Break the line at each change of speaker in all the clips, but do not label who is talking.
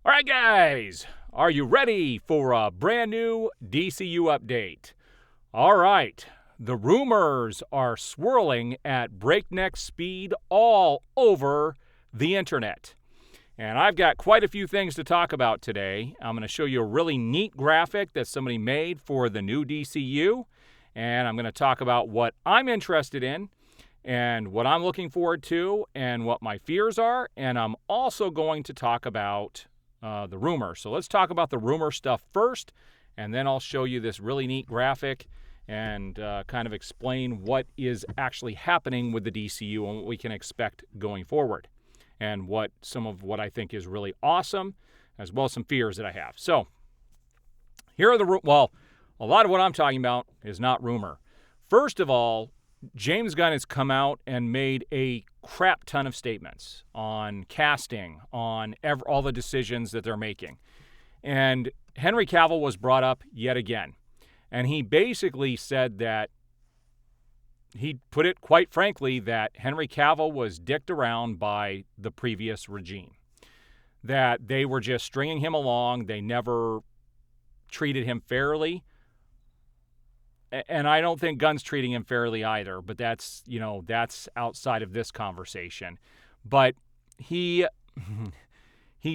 All right, guys, are you ready for a brand new DCU update? All right, the rumors are swirling at breakneck speed all over the internet. And I've got quite a few things to talk about today. I'm going to show you a really neat graphic that somebody made for the new DCU. And I'm going to talk about what I'm interested in and what I'm looking forward to and what my fears are. And I'm also going to talk about the rumor. So let's talk about the rumor stuff first, and then I'll show you this really neat graphic and kind of explain what is actually happening with the DCU and what we can expect going forward, and what some of what I think is really awesome, as well as some fears that I have. So here are the a lot of what I'm talking about is not rumor. First of all, James Gunn has come out and made a crap ton of statements on casting, on all the decisions that they're making. And Henry Cavill was brought up yet again. And he basically said that, he put it quite frankly, that Henry Cavill was dicked around by the previous regime. That they were just stringing him along. They never treated him fairly. And I don't think Gunn's treating him fairly either, but that's outside of this conversation. But he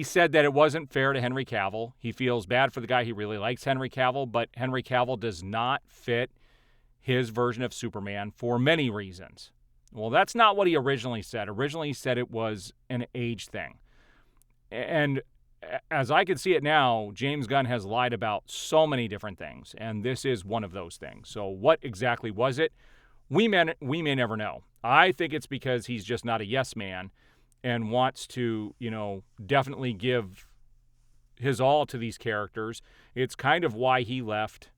said that it wasn't fair to Henry Cavill. He feels bad for the guy. He really likes Henry Cavill, but Henry Cavill does not fit his version of Superman for many reasons. Well, that's not what he originally said. Originally, he said it was an age thing. And as I can see it now, James Gunn has lied about so many different things, and this is one of those things. So what exactly was it? We may never know. I think it's because he's just not a yes man and wants to, definitely give his all to these characters. It's kind of why he left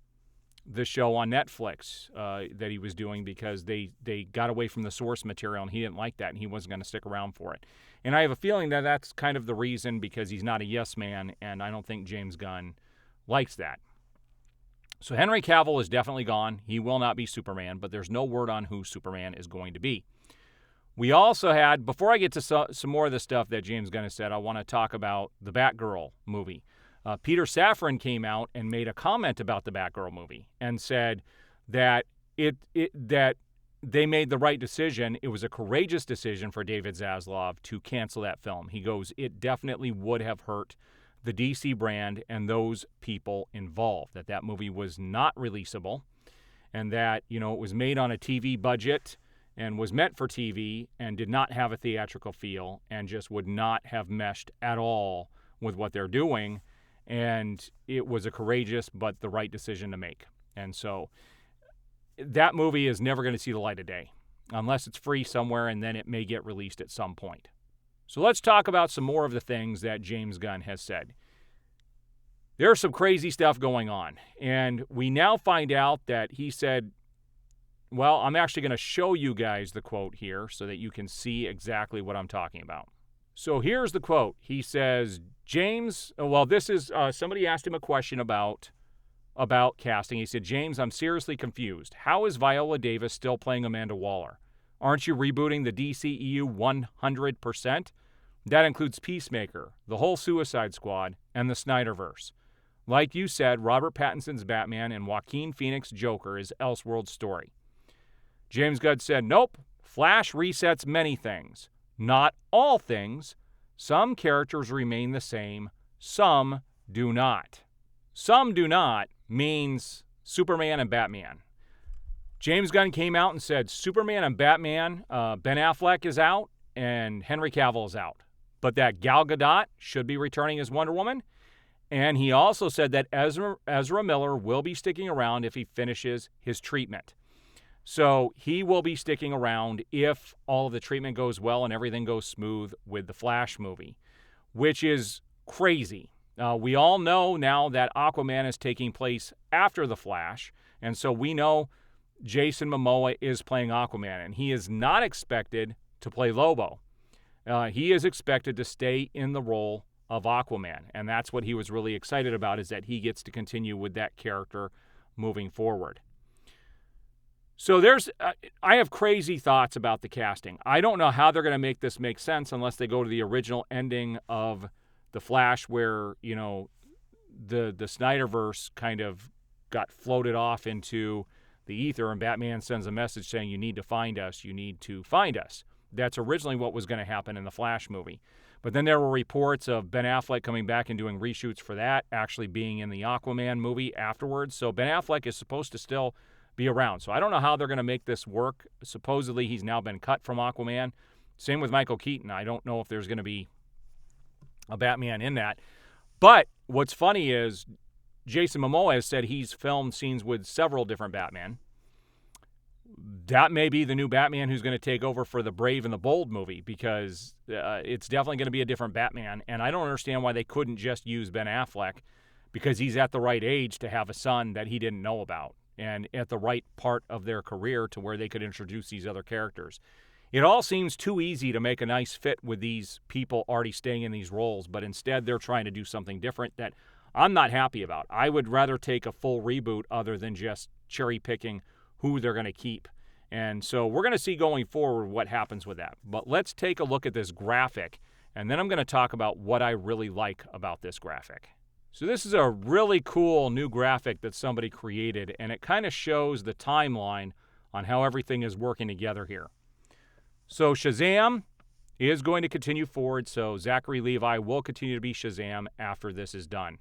the show on Netflix that he was doing, because they got away from the source material, and he didn't like that, and he wasn't going to stick around for it. And I have a feeling that that's kind of the reason, because he's not a yes man, and I don't think James Gunn likes that. So Henry Cavill is definitely gone. He will not be Superman, but there's no word on who Superman is going to be. We also had, before I get to some more of the stuff that James Gunn has said, I want to talk about the Batgirl movie. Peter Safran came out and made a comment about the Batgirl movie and said that that they made the right decision. It was a courageous decision for David Zaslav to cancel that film. He goes, it definitely would have hurt the DC brand and those people involved, that movie was not releasable, and that, it was made on a TV budget and was meant for TV and did not have a theatrical feel and just would not have meshed at all with what they're doing. And it was a courageous but the right decision to make. And so that movie is never going to see the light of day unless it's free somewhere, and then it may get released at some point. So let's talk about some more of the things that James Gunn has said. There's some crazy stuff going on, and we now find out that he said, well, I'm actually going to show you guys the quote here so that you can see exactly what I'm talking about. So here's the quote. He says, this is, somebody asked him a question about casting. He said, James, I'm seriously confused. How is Viola Davis still playing Amanda Waller? Aren't you rebooting the DCEU 100%? That includes Peacemaker, the whole Suicide Squad, and the Snyderverse. Like you said, Robert Pattinson's Batman and Joaquin Phoenix's Joker is Elseworlds' story. James Gunn said, nope, Flash resets many things. Not all things. Some characters remain the same. Some do not. Some do not means Superman and Batman. James Gunn came out and said Superman and Batman, Ben Affleck is out and Henry Cavill is out. But that Gal Gadot should be returning as Wonder Woman. And he also said that Ezra Miller will be sticking around if he finishes his treatment. So he will be sticking around if all of the treatment goes well and everything goes smooth with the Flash movie, which is crazy. We all know now that Aquaman is taking place after the Flash, and so we know Jason Momoa is playing Aquaman, and he is not expected to play Lobo. He is expected to stay in the role of Aquaman, and that's what he was really excited about, is that he gets to continue with that character moving forward. So I have crazy thoughts about the casting. I don't know how they're going to make this make sense unless they go to the original ending of the Flash where, the Snyderverse kind of got floated off into the ether, and Batman sends a message saying, you need to find us, you need to find us. That's originally what was going to happen in the Flash movie. But then there were reports of Ben Affleck coming back and doing reshoots for that, actually being in the Aquaman movie afterwards. So Ben Affleck is supposed to still be around. So I don't know how they're going to make this work. Supposedly he's now been cut from Aquaman. Same with Michael Keaton. I don't know if there's going to be a Batman in that. But what's funny is Jason Momoa has said he's filmed scenes with several different Batman. That may be the new Batman who's going to take over for the Brave and the Bold movie, because it's definitely going to be a different Batman. And I don't understand why they couldn't just use Ben Affleck, because he's at the right age to have a son that he didn't know about, and at the right part of their career to where they could introduce these other characters. It all seems too easy to make a nice fit with these people already staying in these roles, but instead they're trying to do something different that I'm not happy about. I would rather take a full reboot other than just cherry picking who they're going to keep. And so we're going to see going forward what happens with that. But let's take a look at this graphic, and then I'm going to talk about what I really like about this graphic. So this is a really cool new graphic that somebody created, and it kind of shows the timeline on how everything is working together here. So Shazam is going to continue forward, so Zachary Levi will continue to be Shazam after this is done.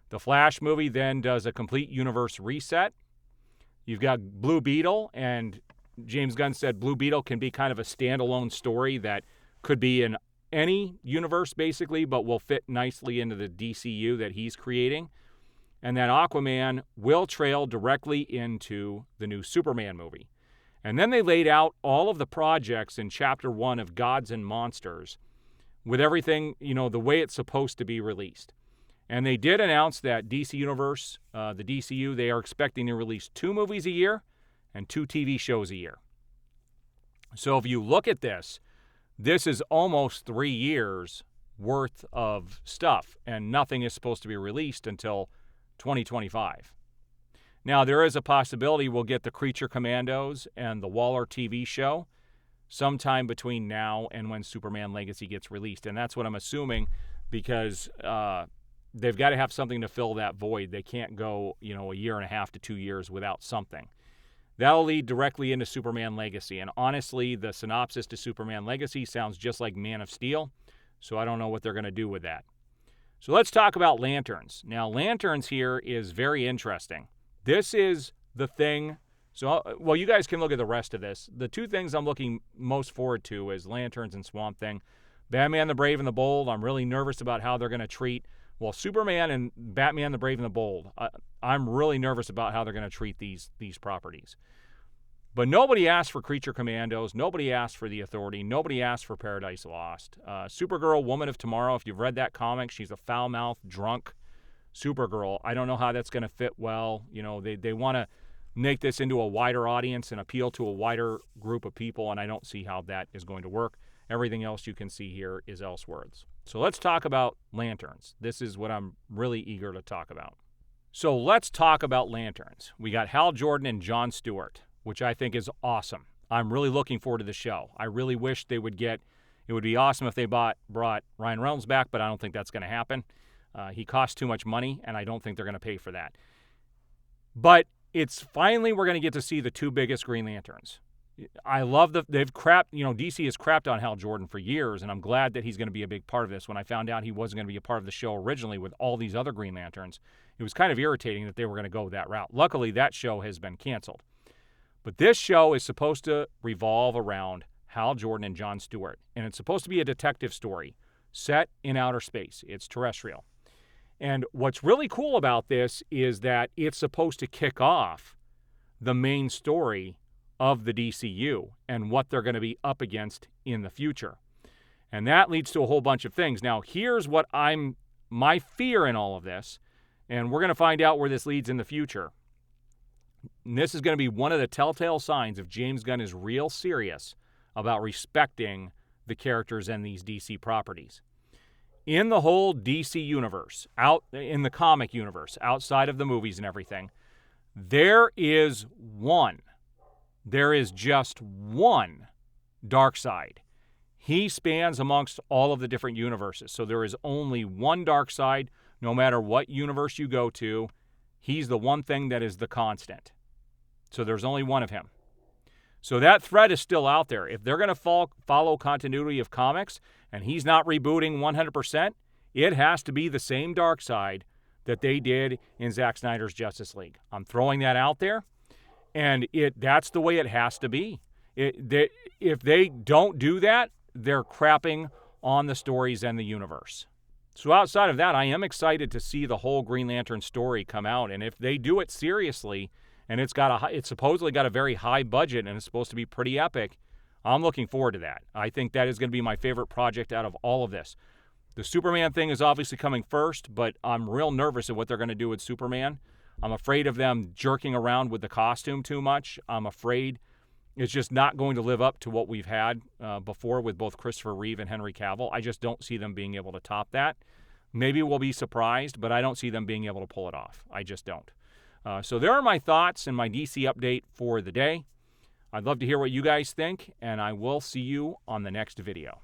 The Flash movie then does a complete universe reset. You've got Blue Beetle, and James Gunn said Blue Beetle can be kind of a standalone story that could be in any universe, basically, but will fit nicely into the DCU that he's creating. And then Aquaman will trail directly into the new Superman movie. And then they laid out all of the projects in Chapter 1 of Gods and Monsters with everything, the way it's supposed to be released. And they did announce that DC Universe, the DCU, they are expecting to release 2 movies a year and 2 TV shows a year. So if you look at this, this is almost 3 years worth of stuff, and nothing is supposed to be released until 2025. Now, there is a possibility we'll get the Creature Commandos and the Waller TV show sometime between now and when Superman Legacy gets released. And that's what I'm assuming, because they've got to have something to fill that void. They can't go, a year and a half to 2 years without something. That'll lead directly into Superman Legacy. And honestly, the synopsis to Superman Legacy sounds just like Man of Steel, so I don't know what they're going to do with that. So let's talk about Lanterns. Now, Lanterns here is very interesting. This is the thing. So, well, you guys can look at the rest of this. The 2 things I'm looking most forward to is Lanterns and Swamp Thing. Batman the Brave and the Bold, I'm really nervous about how they're going to treat. Well, Superman and Batman the Brave and the Bold, I'm really nervous about how they're going to treat these properties. But nobody asked for Creature Commandos. Nobody asked for The Authority. Nobody asked for Paradise Lost. Supergirl, Woman of Tomorrow, if you've read that comic, she's a foul-mouthed, drunk Supergirl. I don't know how that's going to fit well. They want to make this into a wider audience and appeal to a wider group of people, and I don't see how that is going to work. Everything else you can see here is Elseworlds. So let's talk about Lanterns. This is what I'm really eager to talk about. So let's talk about Lanterns. We got Hal Jordan and Jon Stewart, which I think is awesome. I'm really looking forward to the show. I really wish they would it would be awesome if they brought Ryan Reynolds back, but I don't think that's going to happen. He costs too much money, and I don't think they're going to pay for that. But it's finally we're going to get to see the 2 biggest Green Lanterns. I love DC has crapped on Hal Jordan for years, and I'm glad that he's going to be a big part of this. When I found out he wasn't going to be a part of the show originally with all these other Green Lanterns, it was kind of irritating that they were going to go that route. Luckily, that show has been canceled. But this show is supposed to revolve around Hal Jordan and Jon Stewart, and it's supposed to be a detective story set in outer space. It's terrestrial. And what's really cool about this is that it's supposed to kick off the main story of the DCU and what they're going to be up against in the future. And that leads to a whole bunch of things. Now, here's what my fear in all of this, and we're going to find out where this leads in the future. And this is going to be one of the telltale signs if James Gunn is real serious about respecting the characters in these DC properties. In the whole DC universe, out in the comic universe, outside of the movies and everything, there is just one Darkseid. he spans amongst all of the different universes. So there is only one Darkseid, no matter what universe you go to. He's the one thing that is the constant. So there's only one of him. So that threat is still out there. If they're going to follow continuity of comics and he's not rebooting 100%, it has to be the same Darkseid that they did in Zack Snyder's Justice League. I'm throwing that out there, and that's the way it has to be. If they don't do that, they're crapping on the stories and the universe. So outside of that, I am excited to see the whole Green Lantern story come out, and if they do it seriously, and it's supposedly got a very high budget and it's supposed to be pretty epic, I'm looking forward to that. I think that is going to be my favorite project out of all of this. The Superman thing is obviously coming first, but I'm real nervous at what they're going to do with Superman. I'm afraid of them jerking around with the costume too much. I'm afraid it's just not going to live up to what we've had before with both Christopher Reeve and Henry Cavill. I just don't see them being able to top that. Maybe we'll be surprised, but I don't see them being able to pull it off. I just don't. So there are my thoughts and my DC update for the day. I'd love to hear what you guys think, and I will see you on the next video.